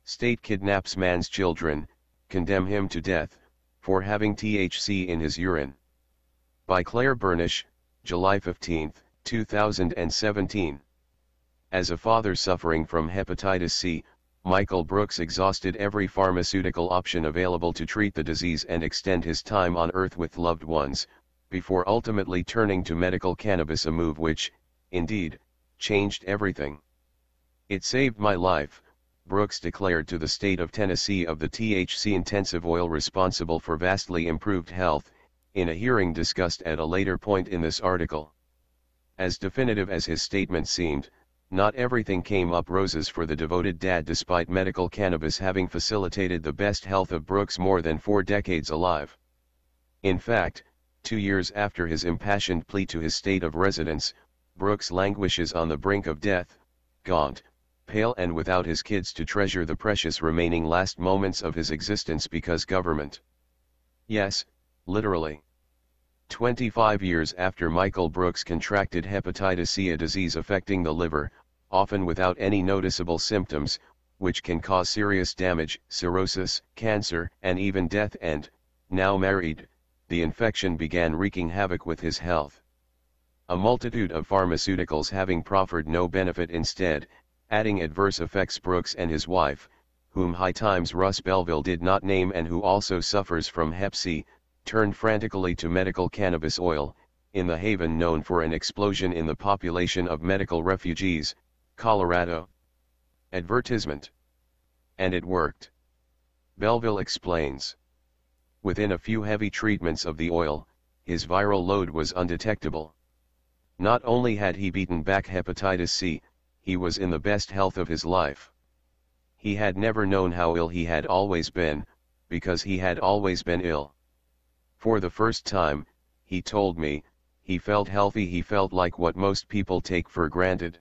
State kidnaps man's children, condemn him to death, for having THC in his urine. By Claire Burnish, July 15, 2017. As a father suffering from hepatitis C, Michael Brooks exhausted every pharmaceutical option available to treat the disease and extend his time on Earth with loved ones, before ultimately turning to medical cannabis, a move which, indeed, changed everything. "It saved my life," Brooks declared to the state of Tennessee of the THC-intensive oil responsible for vastly improved health, in a hearing discussed at a later point in this article. As definitive as his statement seemed, not everything came up roses for the devoted dad, despite medical cannabis having facilitated the best health of Brooks more than 4 decades alive. In fact, 2 years after his impassioned plea to his state of residence, Brooks languishes on the brink of death, gaunt, pale and without his kids to treasure the precious remaining last moments of his existence because government. Yes, literally. 25 years after Michael Brooks contracted hepatitis C, a disease affecting the liver, often without any noticeable symptoms, which can cause serious damage, cirrhosis, cancer, and even death, and, now married, the infection began wreaking havoc with his health. A multitude of pharmaceuticals having proffered no benefit, instead, adding adverse effects. Brooks and his wife, whom High Times Russ Belville did not name and who also suffers from hep C, turned frantically to medical cannabis oil, in the haven known for an explosion in the population of medical refugees, Colorado. Advertisement. And it worked. Belville explains. Within a few heavy treatments of the oil, his viral load was undetectable. Not only had he beaten back hepatitis C, he was in the best health of his life. He had never known how ill he had always been, because he had always been ill. For the first time, he told me, he felt healthy. He felt like what most people take for granted.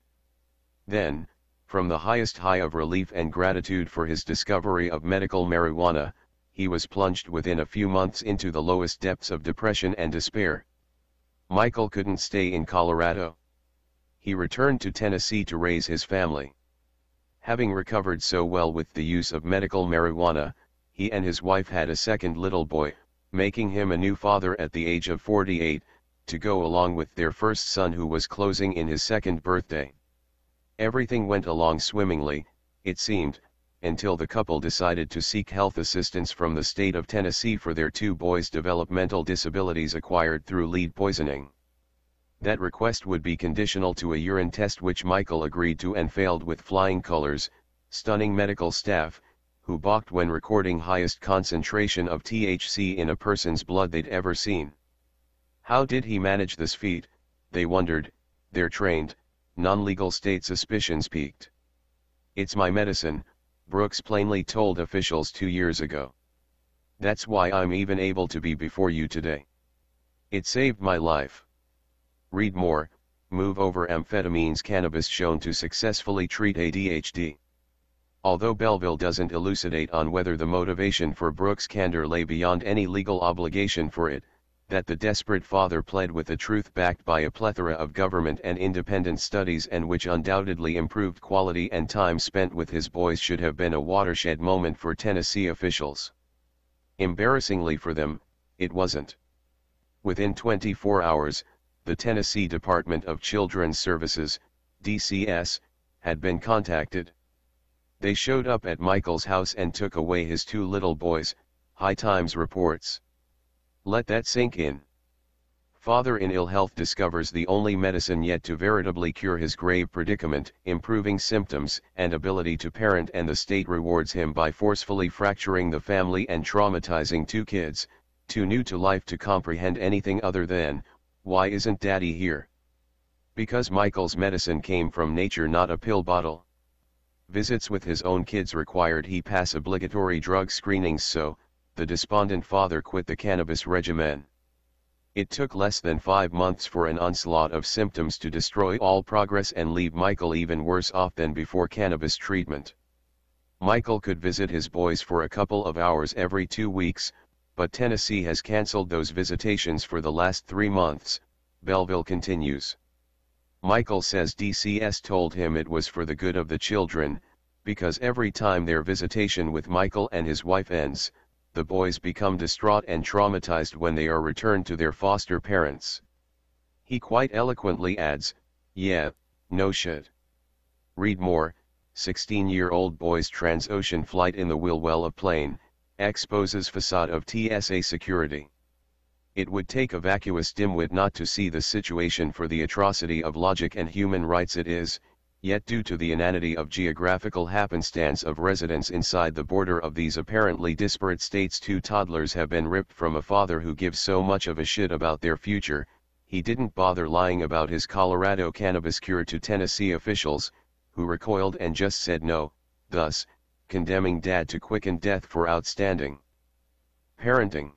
Then, from the highest high of relief and gratitude for his discovery of medical marijuana, he was plunged within a few months into the lowest depths of depression and despair. Michael couldn't stay in Colorado. He returned to Tennessee to raise his family. Having recovered so well with the use of medical marijuana, he and his wife had a second little boy, making him a new father at the age of 48, to go along with their first son, who was closing in his second birthday. Everything went along swimmingly, it seemed, until the couple decided to seek health assistance from the state of Tennessee for their 2 boys' developmental disabilities acquired through lead poisoning. That request would be conditional to a urine test, which Michael agreed to and failed with flying colors, stunning medical staff, who balked when recording highest concentration of THC in a person's blood they'd ever seen. How did he manage this feat, they wondered, their trained, non-legal state suspicions piqued. "It's my medicine," Brooks plainly told officials 2 years ago. "That's why I'm even able to be before you today. It saved my life." Read more. Move over amphetamines. Cannabis shown to successfully treat ADHD. Although Belville doesn't elucidate on whether the motivation for Brooks' candor lay beyond any legal obligation for it, that the desperate father pled with a truth backed by a plethora of government and independent studies, and which undoubtedly improved quality and time spent with his boys, should have been a watershed moment for Tennessee officials. Embarrassingly for them, it wasn't. Within 24 hours, the Tennessee Department of Children's Services, DCS, had been contacted. They showed up at Michael's house and took away his 2 little boys, High Times reports. Let that sink in. Father in ill health discovers the only medicine yet to veritably cure his grave predicament, improving symptoms and ability to parent, and the state rewards him by forcefully fracturing the family and traumatizing 2 kids, too new to life to comprehend anything other than, "Why isn't Daddy here?" Because Michael's medicine came from nature, not a pill bottle. Visits with his own kids required he pass obligatory drug screenings, so the despondent father quit the cannabis regimen. It took less than 5 months for an onslaught of symptoms to destroy all progress and leave Michael even worse off than before cannabis treatment. Michael could visit his boys for a couple of hours every 2 weeks, but Tennessee has canceled those visitations for the last 3 months, Belville continues. Michael says DCS told him it was for the good of the children, Because every time their visitation with Michael and his wife ends, the boys become distraught and traumatized when they are returned to their foster parents. He quite eloquently adds, "Yeah, no shit." Read more. 16-year-old boy's transocean flight in the Wilwell plane, exposes facade of TSA security. It would take a vacuous dimwit not to see the situation for the atrocity of logic and human rights it is, yet due to the inanity of geographical happenstance of residents inside the border of these apparently disparate states, 2 toddlers have been ripped from a father who gives so much of a shit about their future. He didn't bother lying about his Colorado cannabis cure to Tennessee officials, who recoiled and just said no, thus, condemning dad to quicken death for outstanding parenting.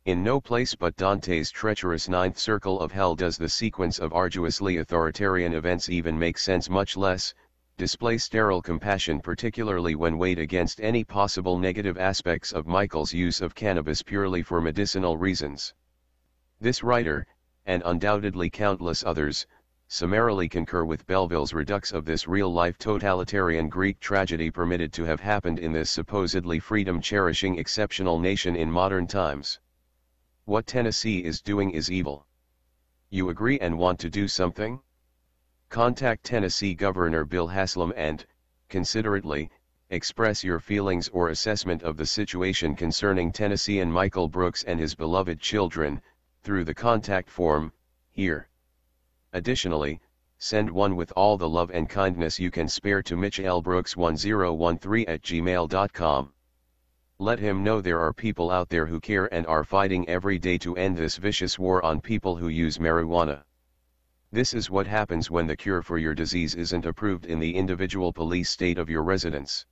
In no place but Dante's treacherous ninth circle of hell does the sequence of arduously authoritarian events even make sense, much less display sterile compassion, particularly when weighed against any possible negative aspects of Michael's use of cannabis purely for medicinal reasons. This writer, and undoubtedly countless others, summarily concur with Belleville's redux of this real-life totalitarian Greek tragedy permitted to have happened in this supposedly freedom-cherishing exceptional nation in modern times. What Tennessee is doing is evil. You agree and want to do something? Contact Tennessee Governor Bill Haslam and, considerately, express your feelings or assessment of the situation concerning Tennessean Michael Brooks and his beloved children, through the contact form, here. Additionally, send one with all the love and kindness you can spare to mitchlbrooks1013@gmail.com. Let him know there are people out there who care and are fighting every day to end this vicious war on people who use marijuana. This is what happens when the cure for your disease isn't approved in the individual police state of your residence.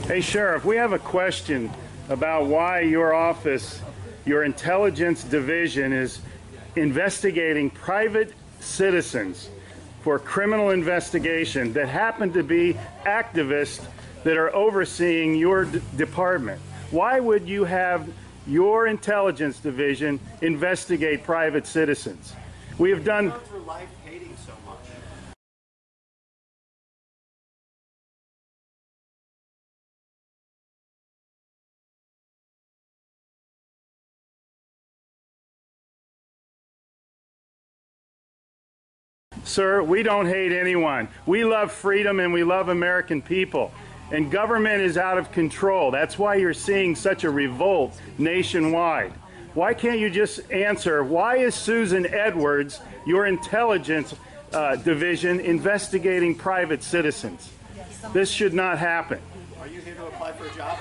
Hey, Sheriff, we have a question about why your office, your intelligence division, is investigating private citizens for criminal investigation that happen to be activists that are overseeing your department. Why would you have your intelligence division investigate private citizens? We have done... for life hating so much. Sir, we don't hate anyone. We love freedom and we love American people. And government is out of control. That's why you're seeing such a revolt nationwide. Why can't you just answer, why is Susan Edwards, your intelligence division, investigating private citizens? This should not happen. Are you here to apply for a job?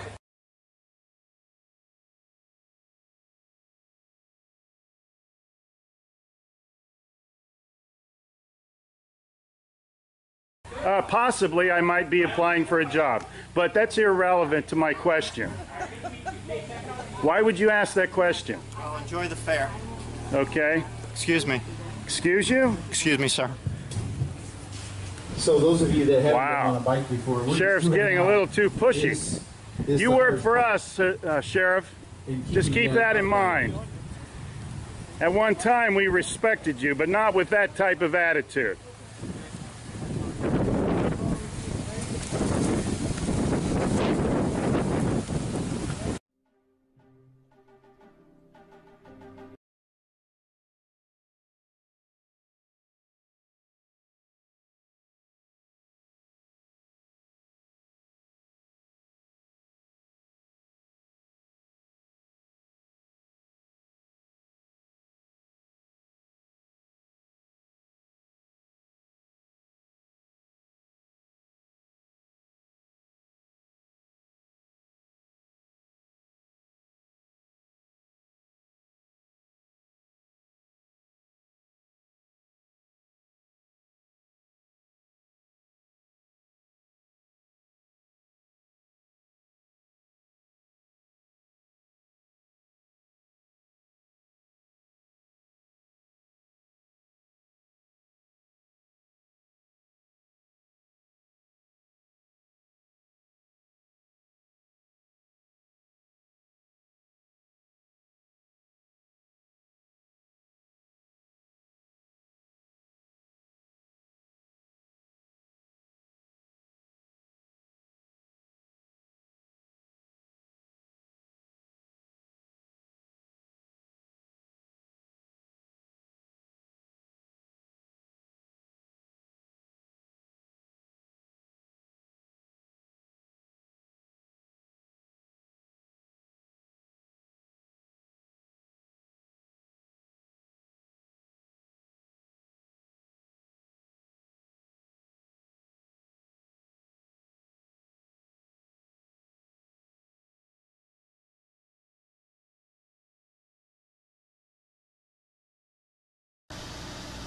Possibly I might be applying for a job, but that's irrelevant to my question. Why would you ask that question? Well, enjoy the fair. Okay. Excuse me. Excuse you? Excuse me, sir. So those of you that haven't Wow. been on a bike before, we're Sheriff's just getting a little too pushy. is You the work hard for part us, Sheriff. in Just keeping keep that in mind. At one time we respected you, but not with that type of attitude.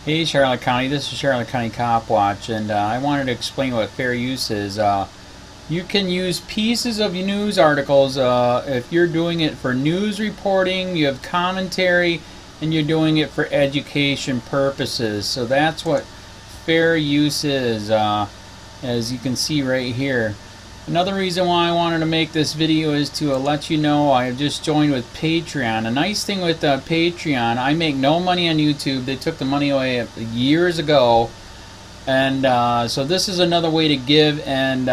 Hey Charlotte County, this is Charlotte County Cop Watch, and I wanted to explain what fair use is. You can use pieces of news articles if you're doing it for news reporting, you have commentary, and you're doing it for education purposes. So that's what fair use is, as you can see right here. Another reason why I wanted to make this video is to let you know I have just joined with Patreon. A nice thing with Patreon, I make no money on YouTube. They took the money away years ago, and so this is another way to give, and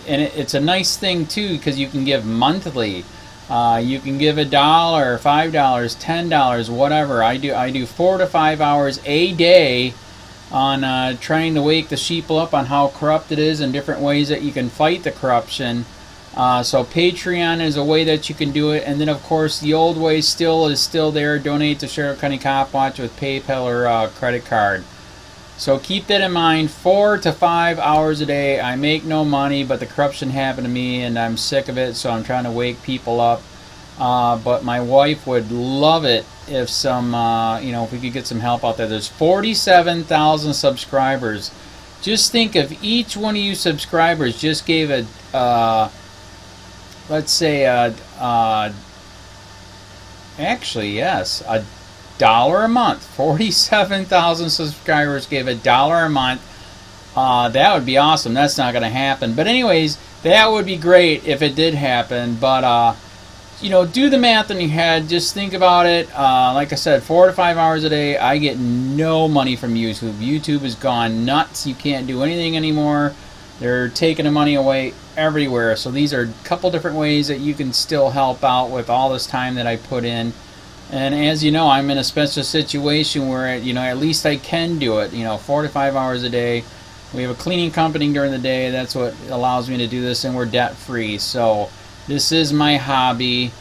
it's a nice thing too because you can give monthly. You can give $1, $5, $10, whatever. I do 4 to 5 hours a day on trying to wake the sheeple up on how corrupt it is and different ways that you can fight the corruption. So Patreon is a way that you can do it, and then of course the old way is still there. Donate to Sheriff County Cop Watch with PayPal or credit card. So keep that in mind. 4 to 5 hours a day. I make no money, but the corruption happened to me and I'm sick of it, so I'm trying to wake people up. But my wife would love it if if we could get some help out there. There's 47,000 subscribers. Just think if each one of you subscribers just gave let's say actually yes, $1 a month. 47,000 subscribers gave $1 a month. That would be awesome. That's not going to happen. But anyways, that would be great if it did happen. But do the math in your head. Just think about it. Like I said, 4 to 5 hours a day. I get no money from YouTube. YouTube has gone nuts. You can't do anything anymore. They're taking the money away everywhere. So these are a couple different ways that you can still help out with all this time that I put in. And as you know, I'm in a special situation where at least I can do it. 4 to 5 hours a day. We have a cleaning company during the day. That's what allows me to do this, and we're debt free. So this is my hobby.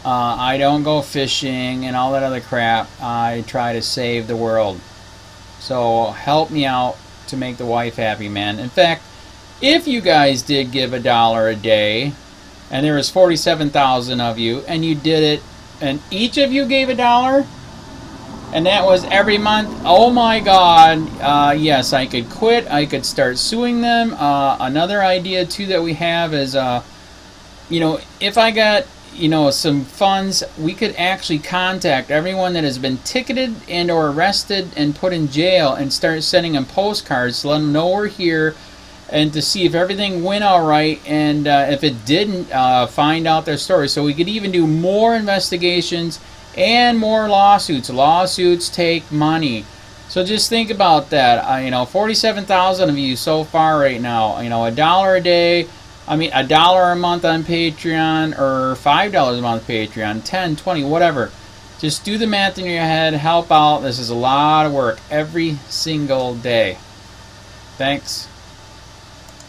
I don't go fishing and all that other crap. I try to save the world. So help me out to make the wife happy, man. In fact, if you guys did give $1 a day, and there was 47,000 of you, and you did it, and each of you gave $1, and that was every month, oh my God, yes, I could quit. I could start suing them. Another idea too that we have is if I got some funds, we could actually contact everyone that has been ticketed and or arrested and put in jail and start sending them postcards to let them know we're here, and to see if everything went all right, and if it didn't, find out their story. So we could even do more investigations and more lawsuits. Lawsuits take money. So just think about that. 47,000 of you so far right now. $1 a day. $1 a month on Patreon, or $5 a month Patreon, 10, 20, whatever. Just do the math in your head, help out. This is a lot of work every single day. Thanks.